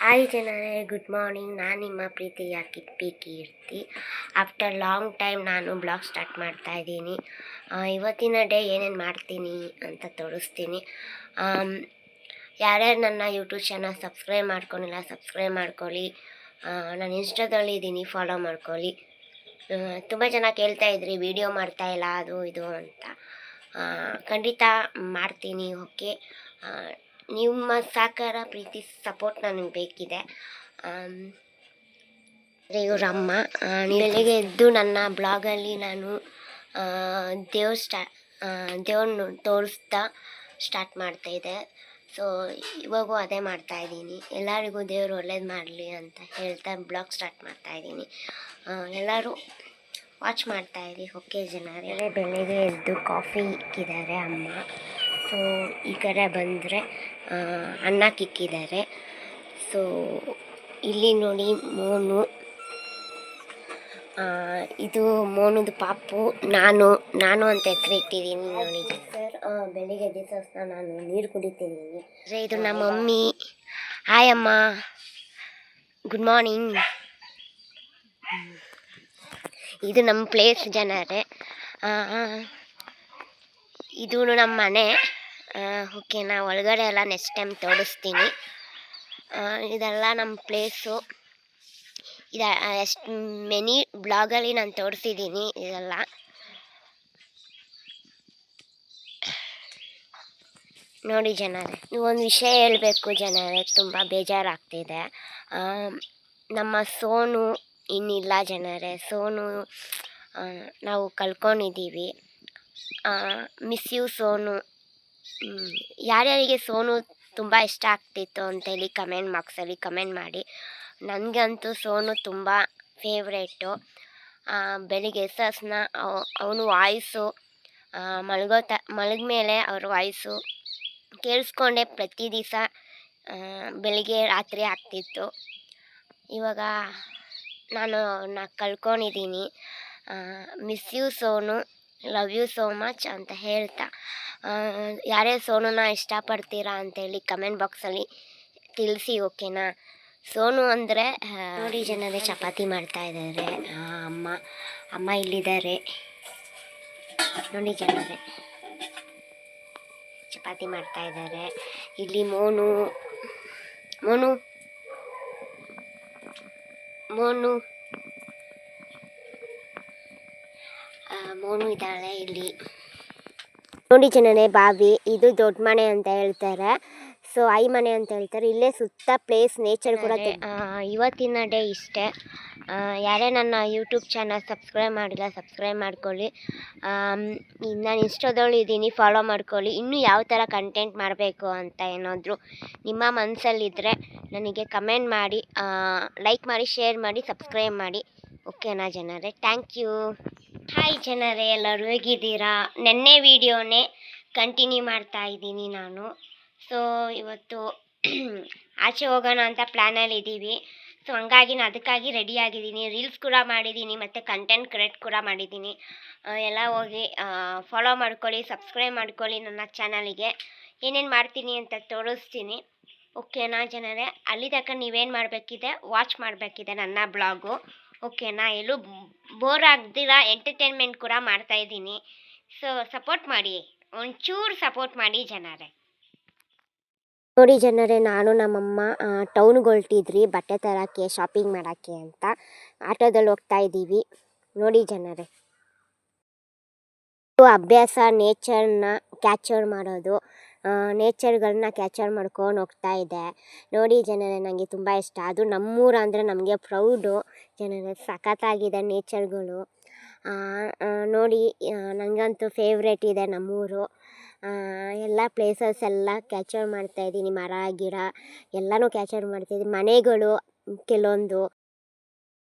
Hi ಜನರೇ, good morning. ನಾನು ನಿಮ್ಮ ಪ್ರೀತಿಯ ಕಿಪ್ಪಿ ಕೀರ್ತಿ. ಆಫ್ಟರ್ ಲಾಂಗ್ ಟೈಮ್ ನಾನು ಬ್ಲಾಗ್ ಸ್ಟಾರ್ಟ್ ಮಾಡ್ತಾ ಇದ್ದೀನಿ. ಇವತ್ತಿನ ಡೇ ಏನೇನು ಮಾಡ್ತೀನಿ ಅಂತ ತೋರಿಸ್ತೀನಿ. ಯಾರ್ಯಾರು ನನ್ನ ಯೂಟ್ಯೂಬ್ ಚಾನಲ್ ಸಬ್ಸ್ಕ್ರೈಬ್ ಮಾಡ್ಕೊಂಡಿಲ್ಲ ಸಬ್ಸ್ಕ್ರೈಬ್ ಮಾಡ್ಕೊಳ್ಳಿ. ನಾನು ಇನ್ಸ್ಟಾದಲ್ಲಿದ್ದೀನಿ, ಫಾಲೋ ಮಾಡ್ಕೊಳ್ಳಿ. ತುಂಬ ಜನ ಕೇಳ್ತಾಯಿದ್ರಿ ವೀಡಿಯೋ ಮಾಡ್ತಾಯಿಲ್ಲ ಅದು ಇದು ಅಂತ. ಖಂಡಿತ ಮಾಡ್ತೀನಿ. ಓಕೆ, ನಿಮ್ಮ ಸಹಕಾರ ಪ್ರೀತಿ ಸಪೋರ್ಟ್ ನನಗೆ ಬೇಕಿದೆ. ಇವರಮ್ಮ ಬೆಳಿಗ್ಗೆ ಎದ್ದು ನನ್ನ ಬ್ಲಾಗಲ್ಲಿ ನಾನು ದೇವ್ರನ್ನ ತೋರಿಸ್ತಾ ಸ್ಟಾರ್ಟ್ ಮಾಡ್ತಾಯಿದ್ದೆ. ಸೊ ಇವಾಗೂ ಅದೇ ಮಾಡ್ತಾಯಿದ್ದೀನಿ. ಎಲ್ಲರಿಗೂ ದೇವರು ಒಳ್ಳೇದು ಮಾಡಲಿ ಅಂತ ಹೇಳ್ತಾ ಬ್ಲಾಗ್ ಸ್ಟಾರ್ಟ್ ಮಾಡ್ತಾಯಿದ್ದೀನಿ. ಎಲ್ಲರೂ ವಾಚ್ ಮಾಡ್ತಾಯಿರಿ. ಓಕೆ ಜನರೇ, ಬೆಳಿಗ್ಗೆ ಎದ್ದು ಕಾಫಿ ಇಕ್ಕಿದ್ದಾರೆ ಅಮ್ಮ. ಸೊ ಈ ಕಡೆ ಬಂದರೆ ಅನ್ನಕ್ಕೆ ಇಕ್ಕಿದ್ದಾರೆ. ಸೊ ಇಲ್ಲಿ ನೋಡಿ ಮೋನು, ಇದು ಮೋನುದು ಪಾಪು. ನಾನು ಅಂತ ಹೆಸರು ಇಟ್ಟಿದ್ದೀನಿ ನೋಡಿ ಸರ್. ಬೆಳಿಗ್ಗೆ ಎದ್ದ ತಕ್ಷಣ ನಾನು ನೀರು ಕುಡಿತಿದ್ದೀನಿ. ಇದು ನಮ್ಮ ಮಮ್ಮಿ. ಹಾಯ್ ಅಮ್ಮ, ಗುಡ್ ಮಾರ್ನಿಂಗ್. ಇದು ನಮ್ಮ ಪ್ಲೇಸ್ ಜನರೇ. ಇದು ನಮ್ಮ ಮನೆ. ಓಕೆನಾ, ಒಳಗಡೆ ಎಲ್ಲ ನೆಕ್ಸ್ಟ್ ಟೈಮ್ ತೋರಿಸ್ತೀನಿ. ಇದೆಲ್ಲ ನಮ್ಮ ಪ್ಲೇಸು. ಎಷ್ಟು ಮೆನಿ ಬ್ಲಾಗಲ್ಲಿ ನಾನು ತೋರಿಸಿದ್ದೀನಿ ಇದೆಲ್ಲ. ನೋಡಿ ಜನರೇ, ನೀವೊಂದು ವಿಷಯ ಹೇಳಬೇಕು ಜನರೇ, ತುಂಬ ಬೇಜಾರಾಗ್ತಿದೆ. ನಮ್ಮ ಸೋನು ಇನ್ನಿಲ್ಲ ಜನರೇ. ಸೋನು ನಾವು ಕಳ್ಕೊಂಡಿದ್ದೀವಿ. Miss you Sonu. ಯಾರ್ಯಾರಿಗೆ ಸೋನು ತುಂಬ ಇಷ್ಟ ಆಗ್ತಿತ್ತು ಅಂತೇಳಿ ಕಮೆಂಟ್ ಬಾಕ್ಸಲ್ಲಿ ಕಮೆಂಟ್ ಮಾಡಿ. ನನಗಂತೂ ಸೋನು ತುಂಬ ಫೇವ್ರೇಟು. ಬೆಳಿಗ್ಗೆ ಎದ್ದ ತಕ್ಷಣ ಅವನು ವಾಯ್ಸು, ಮಲಗ ಮೇಲೆ ಅವ್ರ ವಾಯ್ಸು ಕೇಳಿಸ್ಕೊಂಡೆ ಪ್ರತಿ ದಿವಸ ಬೆಳಿಗ್ಗೆ ರಾತ್ರಿ ಆಗ್ತಿತ್ತು. ಇವಾಗ ನಾನು ಅವ್ರನ್ನ ಕಳ್ಕೊಂಡಿದ್ದೀನಿ. Miss you Sonu, love you so much ಅಂತ ಹೇಳ್ತಾ, ಯಾರೇ ಸೋನುನ ಇಷ್ಟಪಡ್ತೀರಾ ಅಂತೇಳಿ ಕಮೆಂಟ್ ಬಾಕ್ಸಲ್ಲಿ ತಿಳಿಸಿ. ಓಕೆನಾ. ಸೋನು ಅಂದರೆ ನೋಡಿ ಜನರೇ, ಚಪಾತಿ ಮಾಡ್ತಾಯಿದ್ದಾರೆ ಅಮ್ಮ ಇಲ್ಲಿದ್ದಾರೆ ನೋಡಿ ಜನರೇ, ಚಪಾತಿ ಮಾಡ್ತಾಯಿದ್ದಾರೆ. ಇಲ್ಲಿ ಮೋನು ಇದ್ದಾಳೆ ಇಲ್ಲಿ ನೋಡಿ ಜನರೇ. ಬಾವಿ, ಇದು ದೊಡ್ಡ ಮನೆ ಅಂತ ಹೇಳ್ತಾರೆ. ಸೊ ಐ ಮನೆ ಅಂತ ಹೇಳ್ತಾರೆ. ಇಲ್ಲೇ ಸುತ್ತ ಪ್ಲೇಸ್ ನೇಚರ್ ಕೂಡ. ಇವತ್ತಿನ ಡೇ ಇಷ್ಟೇ. ಯಾರೇ ನನ್ನ ಯೂಟ್ಯೂಬ್ ಚಾನಲ್ ಸಬ್ಸ್ಕ್ರೈಬ್ ಮಾಡಿಲ್ಲ ಸಬ್ಸ್ಕ್ರೈಬ್ ಮಾಡ್ಕೊಳ್ಳಿ. ನಾನು ಇನ್ಸ್ಟಾದಲ್ಲೂ ಇದ್ದೀನಿ, ಫಾಲೋ ಮಾಡ್ಕೊಳ್ಳಿ. ಇನ್ನೂ ಯಾವ ಥರ ಕಂಟೆಂಟ್ ಮಾಡಬೇಕು ಅಂತ ಏನಾದರೂ ನಿಮ್ಮ ಮನಸ್ಸಲ್ಲಿದ್ದರೆ ನನಗೆ ಕಮೆಂಟ್ ಮಾಡಿ, ಲೈಕ್ ಮಾಡಿ, ಶೇರ್ ಮಾಡಿ, ಸಬ್ಸ್ಕ್ರೈಬ್ ಮಾಡಿ. ಓಕೆನಾ ಜನರೇ, ಥ್ಯಾಂಕ್ ಯು. ಹಾಯ್ ಜನರೇ, ಎಲ್ಲರೂ ಹೇಗಿದ್ದೀರಾ? ನೆನ್ನೆ ವೀಡಿಯೋನೇ ಕಂಟಿನ್ಯೂ ಮಾಡ್ತಾ ಇದ್ದೀನಿ ನಾನು. ಸೊ ಇವತ್ತು ಆಚೆ ಹೋಗೋಣ ಅಂತ ಪ್ಲ್ಯಾನಲ್ಲಿ ಇದ್ದೀವಿ. ಸೊ ಹಂಗಾಗಿ ನಾನು ಅದಕ್ಕಾಗಿ ರೆಡಿಯಾಗಿದ್ದೀನಿ. ರೀಲ್ಸ್ ಕೂಡ ಮಾಡಿದ್ದೀನಿ ಮತ್ತು ಕಂಟೆಂಟ್ ಕ್ರಿಯೇಟ್ ಕೂಡ ಮಾಡಿದ್ದೀನಿ. ಎಲ್ಲ ಹೋಗಿ ಫಾಲೋ ಮಾಡ್ಕೊಳ್ಳಿ, ಸಬ್ಸ್ಕ್ರೈಬ್ ಮಾಡ್ಕೊಳ್ಳಿ. ನನ್ನ ಚಾನಲಿಗೆ ಏನೇನು ಮಾಡ್ತೀನಿ ಅಂತ ತೋರಿಸ್ತೀನಿ. ಓಕೆನಾ ಜನರೇ, ಅಲ್ಲಿ ತನಕ ನೀವೇನು ಮಾಡಬೇಕಿದೆ, ವಾಚ್ ಮಾಡಬೇಕಿದೆ ನನ್ನ ಬ್ಲಾಗು. ಓಕೆನಾ, ಎಲ್ಲೂ ಬೋರ್ ಆಗ್ದಿರ ಎಂಟರ್ಟೈನ್ಮೆಂಟ್ ಕೂಡ ಮಾಡ್ತಾಯಿದ್ದೀನಿ. ಸೊ ಸಪೋರ್ಟ್ ಮಾಡಿ, ಒಂಚೂರು ಸಪೋರ್ಟ್ ಮಾಡಿ ಜನರೇ. ನೋಡಿ ಜನರೇ, ನಾನು ನಮ್ಮಮ್ಮ ಟೌನ್ಗೆ ಹೊರಟಿದ್ರಿ ಬಟ್ಟೆ ತರೋಕ್ಕೆ, ಶಾಪಿಂಗ್ ಮಾಡೋಕ್ಕೆ ಅಂತ. ಆಟೋದಲ್ಲಿ ಹೋಗ್ತಾ ಇದ್ದೀವಿ ನೋಡಿ ಜನರೇ. ಅಭ್ಯಾಸ ನೇಚರ್ನ ಕ್ಯಾಪ್ಚರ್ ಮಾಡೋದು, ನೇಚರ್ಗಳನ್ನ ಕ್ಯಾಪ್ಚರ್ ಮಾಡ್ಕೊಂಡು ಹೋಗ್ತಾ ಇದೆ ನೋಡಿ ಜನರೇ. ನನಗೆ ತುಂಬ ಇಷ್ಟ. ಅದು ನಮ್ಮೂರು ಅಂದರೆ ನಮಗೆ ಪ್ರೌಡು ಜನರೇ. ಸಖತ್ತಾಗಿದೆ ನೇಚರ್ಗಳು ನೋಡಿ. ನನಗಂತೂ ಫೇವ್ರೇಟ್ ಇದೆ ನಮ್ಮೂರು. ಎಲ್ಲ ಪ್ಲೇಸಸ್ ಎಲ್ಲ ಕ್ಯಾಪ್ಚರ್ ಮಾಡ್ತಾಯಿದ್ದೀನಿ. ಮರ ಗಿಡ ಎಲ್ಲನೂ ಕ್ಯಾಪ್ಚರ್ ಮಾಡ್ತಾಯಿದ್ದೀನಿ. ಮನೆಗಳು ಕೆಲವೊಂದು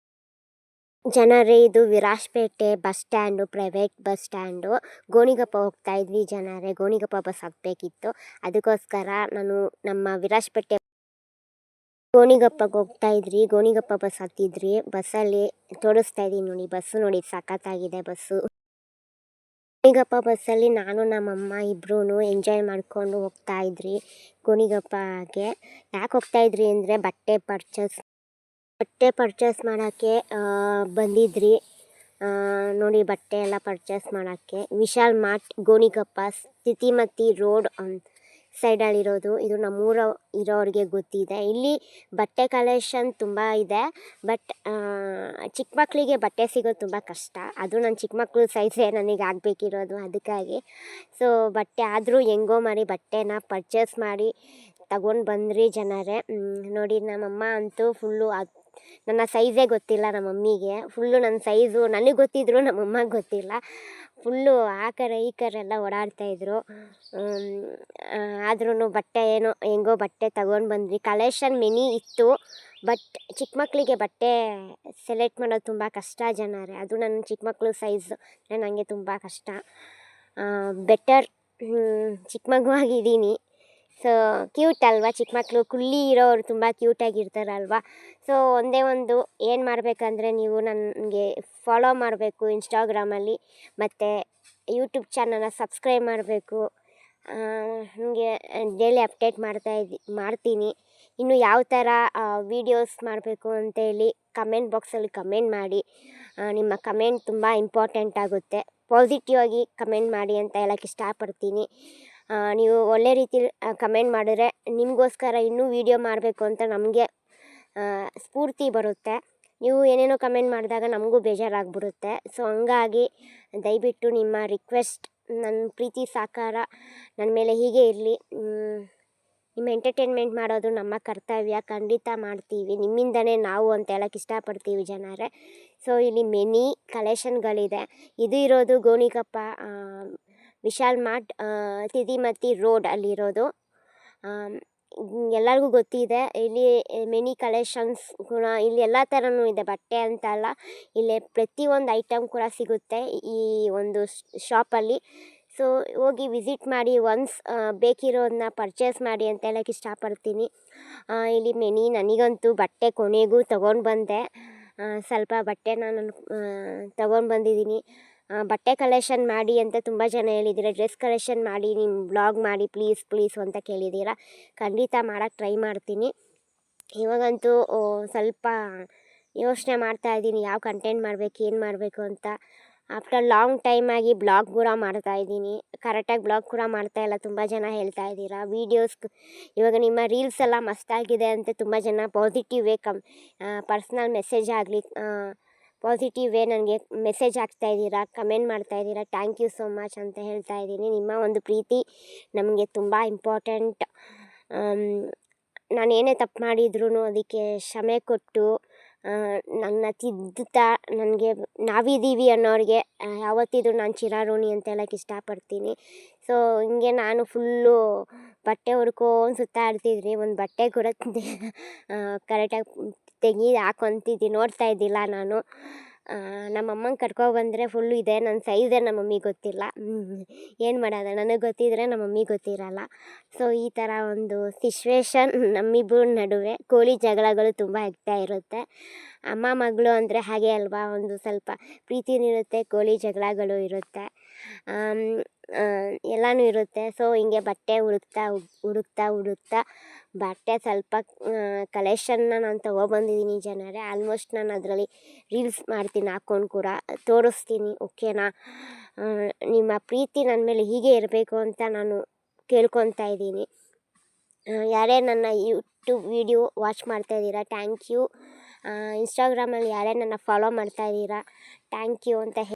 ಜನರೇ. ಇದು Virajpet bus stand, private bus stand. Gonigoppa ಹೋಗ್ತಾ ಇದ್ವಿ ಜನರೇ. ಗೋಣಿಗೊಪ್ಪ ಬಸ್ ಹತ್ತಬೇಕಿತ್ತು, ಅದಕ್ಕೋಸ್ಕರ ನಾನು ನಮ್ಮ ವಿರಾಜಪೇಟೆ ಗೋಣಿಗೊಪ್ಪಗೆ ಹೋಗ್ತಾ ಇದ್ರಿ. ಗೋಣಿಗೊಪ್ಪ ಬಸ್ ಹತ್ತಿದ್ರಿ. ಬಸ್ಸಲ್ಲಿ ತೋರಿಸ್ತಾ ಇದ್ದೀನಿ ನೋಡಿ. ಬಸ್ಸು ನೋಡಿ, ಸಖತ್ತಾಗಿದೆ ಬಸ್ಸು. ಗೋಣಿಗಪ್ಪ ಬಸ್ಸಲ್ಲಿ ನಾನು ನಮ್ಮಮ್ಮ ಇಬ್ಬರೂ ಎಂಜಾಯ್ ಮಾಡ್ಕೊಂಡು ಹೋಗ್ತಾ ಇದ್ರಿ ಗೋಣಿಗಪ್ಪಗೆ. ಯಾಕೆ ಹೋಗ್ತಾ ಇದ್ರಿ ಅಂದರೆ ಬಟ್ಟೆ ಪರ್ಚೇಸ್ ಮಾಡೋಕ್ಕೆ ಬಂದಿದ್ರಿ. ನೋಡಿ ಬಟ್ಟೆ ಎಲ್ಲ ಪರ್ಚೇಸ್ ಮಾಡೋಕ್ಕೆ ವಿಶಾಲ್ ಮಾರ್ಟ್ ಗೋಣಿಗಪ್ಪ ಸ್ಥಿತಿಮತಿ ರೋಡ್ ಸೈಡಲ್ಲಿರೋದು. ಇದು ನಮ್ಮೂರ ಇರೋರಿಗೆ ಗೊತ್ತಿದೆ. ಇಲ್ಲಿ ಬಟ್ಟೆ ಕಲೆಕ್ಷನ್ ತುಂಬ ಇದೆ. ಬಟ್ ಚಿಕ್ಕ ಮಕ್ಕಳಿಗೆ ಬಟ್ಟೆ ಸಿಗೋದು ತುಂಬ ಕಷ್ಟ. ಅದು ನನ್ನ ಚಿಕ್ಕ ಮಕ್ಕಳು ಸೈಜೇ ನನಗೆ ಆಗಬೇಕಿರೋದು, ಅದಕ್ಕಾಗಿ. ಸೊ ಬಟ್ಟೆ ಆದರೂ ಹೆಂಗೋ ಮಾಡಿ ಬಟ್ಟೆನ ಪರ್ಚೇಸ್ ಮಾಡಿ ತಗೊಂಡು ಬಂದ್ರಿ ಜನರೇ. ನೋಡಿ ನಮ್ಮಮ್ಮ ಅಂತೂ ಫುಲ್ಲು ನನ್ನ ಸೈಜೇ ಗೊತ್ತಿಲ್ಲ ನಮ್ಮ ಮಮ್ಮಿಗೆ. ಫುಲ್ಲು ನನ್ನ ಸೈಜು ನನಗೆ ಗೊತ್ತಿದ್ರು ನಮ್ಮಮ್ಮಗೆ ಗೊತ್ತಿಲ್ಲ. ಫುಲ್ಲು ಆ ಕಡೆ ಈ ಕಡೆ ಎಲ್ಲ ಓಡಾಡ್ತಾಯಿದ್ರು. ಆದ್ರೂ ಬಟ್ಟೆ ಏನೋ ಹೆಂಗೋ ಬಟ್ಟೆ ತಗೊಂಡು ಬಂದ್ವಿ. ಕಲೆಕ್ಷನ್ ಮೆನಿ ಇತ್ತು. ಬಟ್ ಚಿಕ್ಕ ಮಕ್ಕಳಿಗೆ ಬಟ್ಟೆ ಸೆಲೆಕ್ಟ್ ಮಾಡೋದು ತುಂಬ ಕಷ್ಟ ಜನರೇ. ಅದು ನನ್ನ ಚಿಕ್ಕ ಮಕ್ಕಳು ಸೈಜ್ ನನಗೆ ತುಂಬ ಕಷ್ಟ. ಬೆಟರ್ ಚಿಕ್ಕ ಮಗುವಾಗಿದ್ದೀನಿ. ಸೊ ಕ್ಯೂಟ್ ಅಲ್ವಾ ಚಿಕ್ಕ ಮಕ್ಕಳು, ಕುಳ್ಳಿ ಇರೋರು ತುಂಬ ಕ್ಯೂಟಾಗಿರ್ತಾರಲ್ವ. ಸೊ ಒಂದೇ ಒಂದು ಏನು ಮಾಡಬೇಕಂದ್ರೆ ನೀವು ನನಗೆ ಫಾಲೋ ಮಾಡಬೇಕು ಇನ್ಸ್ಟಾಗ್ರಾಮಲ್ಲಿ, ಮತ್ತು ಯೂಟ್ಯೂಬ್ ಚಾನಲ್ನ ಸಬ್ಸ್ಕ್ರೈಬ್ ಮಾಡಬೇಕು. ನನಗೆ ಡೈಲಿ ಅಪ್ಡೇಟ್ ಮಾಡ್ತೀನಿ. ಇನ್ನು ಯಾವ ಥರ ವೀಡಿಯೋಸ್ ಮಾಡಬೇಕು ಅಂತೇಳಿ ಕಮೆಂಟ್ ಬಾಕ್ಸಲ್ಲಿ ಕಮೆಂಟ್ ಮಾಡಿ. ನಿಮ್ಮ ಕಮೆಂಟ್ ತುಂಬ ಇಂಪಾರ್ಟೆಂಟ್ ಆಗುತ್ತೆ. ಪಾಸಿಟಿವ್ ಆಗಿ ಕಮೆಂಟ್ ಮಾಡಿ ಅಂತ ಹೇಳೋಕ್ಕೆ ಇಷ್ಟಪಡ್ತೀನಿ. ನೀವು ಒಳ್ಳೆ ರೀತಿಲಿ ಕಮೆಂಟ್ ಮಾಡಿದ್ರೆ ನಿಮಗೋಸ್ಕರ ಇನ್ನೂ ವೀಡಿಯೋ ಮಾಡಬೇಕು ಅಂತ ನಮಗೆ ಸ್ಫೂರ್ತಿ ಬರುತ್ತೆ. ನೀವು ಏನೇನೋ ಕಮೆಂಟ್ ಮಾಡಿದಾಗ ನಮಗೂ ಬೇಜಾರಾಗ್ಬಿಡುತ್ತೆ. ಸೊ ಹಂಗಾಗಿ ದಯವಿಟ್ಟು ನಿಮ್ಮ ರಿಕ್ವೆಸ್ಟ್, ನನ್ನ ಪ್ರೀತಿ ಸಹಕಾರ ನನ್ನ ಮೇಲೆ ಹೀಗೆ ಇರಲಿ. ನಿಮ್ಮ ಎಂಟರ್ಟೈನ್ಮೆಂಟ್ ಮಾಡೋದು ನಮ್ಮ ಕರ್ತವ್ಯ, ಖಂಡಿತ ಮಾಡ್ತೀವಿ. ನಿಮ್ಮಿಂದನೇ ನಾವು ಅಂತ ಹೇಳೋಕ್ಕೆ ಇಷ್ಟಪಡ್ತೀವಿ ಜನರೇ. ಸೊ ಇಲ್ಲಿ ಮೆನಿ ಕಲೆಕ್ಷನ್ಗಳಿದೆ. ಇದು ಇರೋದು ಗೋಣಿಗಪ್ಪ ವಿಶಾಲ್ ಮಾರ್ಟ್ ಸ್ಥಿತಿಮತಿ ರೋಡ್ ಅಲ್ಲಿರೋದು. ಎಲ್ಲರಿಗೂ ಗೊತ್ತಿದೆ. ಇಲ್ಲಿ ಮೆನಿ ಕಲೆಕ್ಷನ್ಸ್ ಕೂಡ ಇಲ್ಲಿ ಎಲ್ಲ ಥರನೂ ಇದೆ. ಬಟ್ಟೆ ಅಂತ ಅಲ್ಲ, ಇಲ್ಲಿ ಪ್ರತಿಯೊಂದು ಐಟಮ್ ಕೂಡ ಸಿಗುತ್ತೆ ಈ ಒಂದು ಶಾಪಲ್ಲಿ. ಸೊ ಹೋಗಿ ವಿಸಿಟ್ ಮಾಡಿ, ಒನ್ಸ್ ಬೇಕಿರೋದನ್ನ ಪರ್ಚೇಸ್ ಮಾಡಿ ಅಂತ ಹೇಳೋಕ್ಕೆ ಇಷ್ಟಪಡ್ತೀನಿ. ಇಲ್ಲಿ ಮೆನಿ ನನಗಂತೂ ಬಟ್ಟೆ ಕೊನೆಗೂ ತೊಗೊಂಡು ಬಂದೆ. ಸ್ವಲ್ಪ ಬಟ್ಟೆನ ನಾನು ತೊಗೊಂಡು ಬಂದಿದ್ದೀನಿ. ಬಟ್ಟೆ ಕಲೆಕ್ಷನ್ ಮಾಡಿ ಅಂತ ತುಂಬ ಜನ ಹೇಳಿದ್ದೀರ. ಡ್ರೆಸ್ ಕಲೆಕ್ಷನ್ ಮಾಡಿ, ನಿಮ್ಮ ಬ್ಲಾಗ್ ಮಾಡಿ ಪ್ಲೀಸ್ ಅಂತ ಕೇಳಿದ್ದೀರ. ಖಂಡಿತ ಮಾಡೋಕ್ಕೆ ಟ್ರೈ ಮಾಡ್ತೀನಿ. ಇವಾಗಂತೂ ಸ್ವಲ್ಪ ಯೋಚನೆ ಮಾಡ್ತಾಯಿದ್ದೀನಿ ಯಾವ ಕಂಟೆಂಟ್ ಮಾಡಬೇಕು, ಏನು ಮಾಡಬೇಕು ಅಂತ. ಆಫ್ಟರ್ ಲಾಂಗ್ ಟೈಮಾಗಿ ಬ್ಲಾಗ್ ಕೂಡ ಮಾಡ್ತಾಯಿದ್ದೀನಿ. ಕರೆಕ್ಟಾಗಿ ಬ್ಲಾಗ್ ಕೂಡ ಮಾಡ್ತಾಯಿಲ್ಲ, ತುಂಬ ಜನ ಹೇಳ್ತಾ ಇದ್ದೀರಾ. ವೀಡಿಯೋಸ್ ಇವಾಗ ನಿಮ್ಮ ರೀಲ್ಸ್ ಎಲ್ಲ ಮಸ್ತಾಗಿದೆ ಅಂತ ತುಂಬ ಜನ ಪಾಸಿಟಿವ್ ವೇ ಪರ್ಸ್ನಲ್ ಮೆಸೇಜ್ ಆಗಲಿ, ಪಾಸಿಟಿವ್ ವೇ ನನಗೆ ಮೆಸೇಜ್ ಹಾಕ್ತಾಯಿದ್ದೀರಾ, ಕಮೆಂಟ್ ಮಾಡ್ತಾಯಿದ್ದೀರಾ. ಥ್ಯಾಂಕ್ ಯು ಸೋ ಮಚ್ ಅಂತ ಹೇಳ್ತಾ ಇದ್ದೀನಿ. ನಿಮ್ಮ ಒಂದು ಪ್ರೀತಿ ನಮಗೆ ತುಂಬ ಇಂಪಾರ್ಟೆಂಟ್. ನಾನು ಏನೇ ತಪ್ಪು ಮಾಡಿದ್ರೂ ಅದಕ್ಕೆ ಕ್ಷಮೆ ಕೊಟ್ಟು ನನ್ನ ತಿದ್ದುತ್ತಾ ನನಗೆ ನಾವಿದ್ದೀವಿ ಅನ್ನೋರಿಗೆ ಯಾವತ್ತಿದ್ರೂ ನಾನು ಚಿರಋಣಿ ಅಂತ ಹೇಳೋಕ್ಕೆ ಇಷ್ಟಪಡ್ತೀನಿ. ಸೊ ಹಿಂಗೆ ನಾನು ಫುಲ್ಲು ಬಟ್ಟೆ ಹುಡ್ಕೊಂಡು ಸುತ್ತಾಡ್ತಿದ್ರಿ. ಒಂದು ಬಟ್ಟೆ ಕೂಡ ಕರೆಕ್ಟಾಗಿ ಹಾಕ್ಕೊಂತಿದ್ದೀನಿ, ನೋಡ್ತಾ ಇದ್ದಿಲ್ಲ ನಾನು. ನಮ್ಮ ಅಮ್ಮಂಗೆ ಕರ್ಕೊಬಂದರೆ ಫುಲ್ಲು ಇದೆ ನನ್ನ ಸೈಜೇ ನಮ್ಮ ಮಮ್ಮಿಗೆ ಗೊತ್ತಿಲ್ಲ. ಏನು ಮಾಡೋದು, ನನಗೆ ಗೊತ್ತಿದ್ರೆ ನಮ್ಮ ಮಮ್ಮಿಗೆ ಗೊತ್ತಿರಲ್ಲ. ಸೊ ಈ ಥರ ಒಂದು ಸಿಚುವೇಶನ್ ನಮ್ಮಿಬ್ಬರ ನಡುವೆ. ಕೋಳಿ ಜಗಳಗಳು ತುಂಬ ಆಗ್ತಾ ಇರುತ್ತೆ. ಅಮ್ಮ ಮಗಳು ಅಂದರೆ ಹಾಗೆ ಅಲ್ವಾ, ಒಂದು ಸ್ವಲ್ಪ ಪ್ರೀತಿನೂ ಇರುತ್ತೆ, ಕೋಳಿ ಜಗಳಗಳು ಇರುತ್ತೆ, ಎಲ್ಲನೂ ಇರುತ್ತೆ. ಸೊ ಹಿಂಗೆ ಬಟ್ಟೆ ಹುಡುಕ್ತಾ ಬಟ್ಟೆ ಸ್ವಲ್ಪ ಕಲೆಕ್ಷನ್ನ ನಾನು ತೊಗೊಬಂದಿದ್ದೀನಿ ಜನರೇ. ಆಲ್ಮೋಸ್ಟ್ ನಾನು ಅದರಲ್ಲಿ ರೀಲ್ಸ್ ಮಾಡ್ತೀನಿ, ಹಾಕ್ಕೊಂಡು ಕೂಡ ತೋರಿಸ್ತೀನಿ. ಓಕೆನಾ? ನಿಮ್ಮ ಪ್ರೀತಿ ನನ್ನ ಮೇಲೆ ಹೀಗೆ ಇರಬೇಕು ಅಂತ ನಾನು ಕೇಳ್ಕೊತಾ ಇದ್ದೀನಿ. ಯಾರೇ ನನ್ನ ಯೂಟ್ಯೂಬ್ ವಿಡಿಯೋ ವಾಚ್ ಮಾಡ್ತಾಯಿದ್ದೀರಾ, ಥ್ಯಾಂಕ್ ಯು. ಇನ್ಸ್ಟಾಗ್ರಾಮಲ್ಲಿ ಯಾರೇ ನನ್ನ ಫಾಲೋ ಮಾಡ್ತಾಯಿದ್ದೀರಾ, ಥ್ಯಾಂಕ್ ಯು ಅಂತ